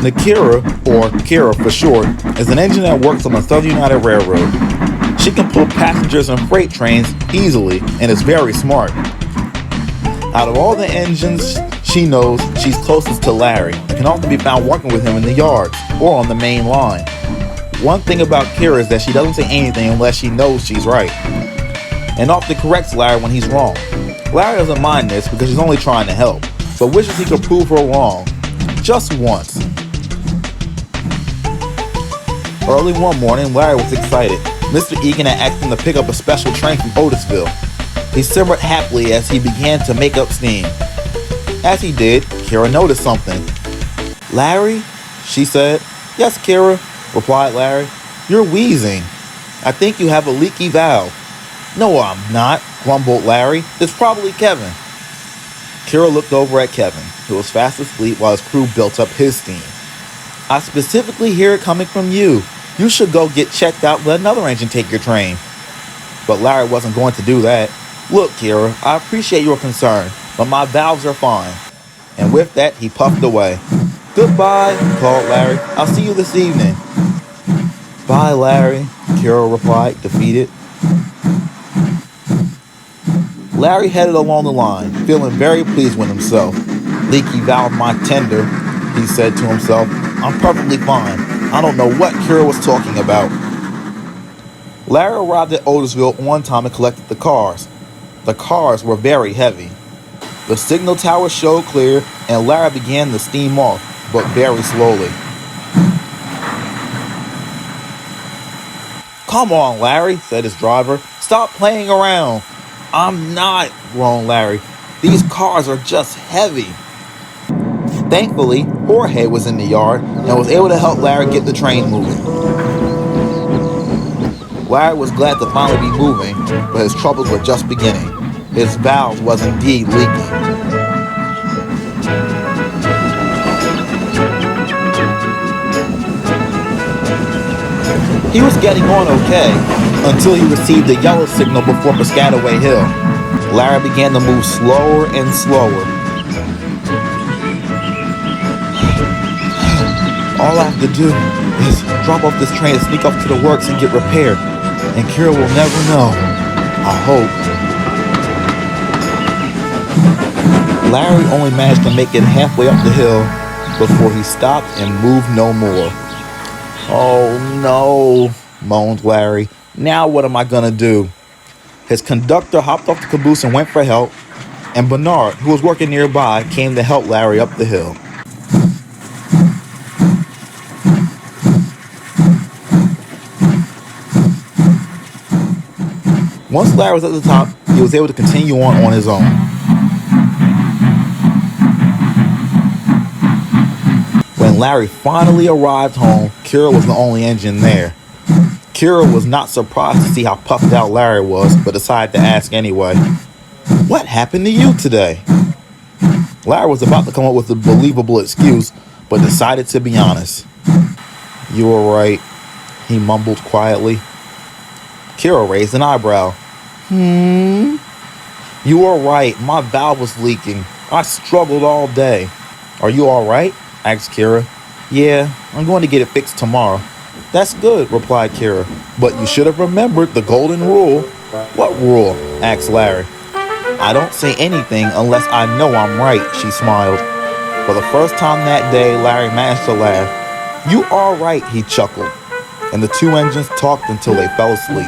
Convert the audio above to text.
The Keira, or Keira for short, is an engine that works on the Southern United Railroad. She can pull passengers and freight trains easily and is very smart. Out of all the engines she knows, she's closest to Larry and can often be found working with him in the yards or on the main line. One thing about Keira is that she doesn't say anything unless she knows she's right, and often corrects Larry when he's wrong. Larry doesn't mind this because she's only trying to help, but wishes he could prove her wrong, just once. Early one morning, Larry was excited. Mr. Egan had asked him to pick up a special train from Otisville. He simmered happily as he began to make up steam. As he did, Keira noticed something. "Larry?" she said. "Yes, Keira," replied Larry. "You're wheezing. I think you have a leaky valve." "No, I'm not," grumbled Larry. "It's probably Kevin." Keira looked over at Kevin, who was fast asleep while his crew built up his steam. "I specifically hear it coming from you. You should go get checked out and let another engine take your train." But Larry wasn't going to do that. "Look, Keira, I appreciate your concern, but my valves are fine." And with that, he puffed away. "Goodbye," called Larry. "I'll see you this evening." "Bye, Larry," Keira replied, defeated. Larry headed along the line, feeling very pleased with himself. "Leaky valve my tender," he said to himself. "I'm perfectly fine. I don't know what Keira was talking about." Larry arrived at Otisville on time and collected the cars. The cars were very heavy. The signal tower showed clear, and Larry began to steam off, but very slowly. "Come on, Larry," said his driver. "Stop playing around." "I'm not," groaned Larry. "These cars are just heavy." Thankfully, Jorge was in the yard and was able to help Larry get the train moving. Larry was glad to finally be moving, but his troubles were just beginning. His valve was indeed leaking. He was getting on okay until he received the yellow signal before Piscataway Hill. Larry began to move slower and slower. "All I have to do is drop off this train and sneak off to the works and get repaired, and Keira will never know. I hope." Larry only managed to make it halfway up the hill before he stopped and moved no more. "Oh no," moaned Larry. "Now what am I gonna do?" His conductor hopped off the caboose and went for help, and Bernard, who was working nearby, came to help Larry up the hill. Once Larry was at the top, he was able to continue on his own. When Larry finally arrived home, Keira was the only engine there. Keira was not surprised to see how puffed out Larry was, but decided to ask anyway. "What happened to you today?" Larry was about to come up with a believable excuse, but decided to be honest. "You were right," he mumbled quietly. Keira raised an eyebrow. "You were right. My valve was leaking. I struggled all day." "Are you all right?" asked Keira. "Yeah, I'm going to get it fixed tomorrow." "That's good," replied Keira. "But you should have remembered the golden rule." "What rule?" asked Larry. "I don't say anything unless I know I'm right," she smiled. For the first time that day, Larry managed to laugh. "You are right," he chuckled. And the two engines talked until they fell asleep.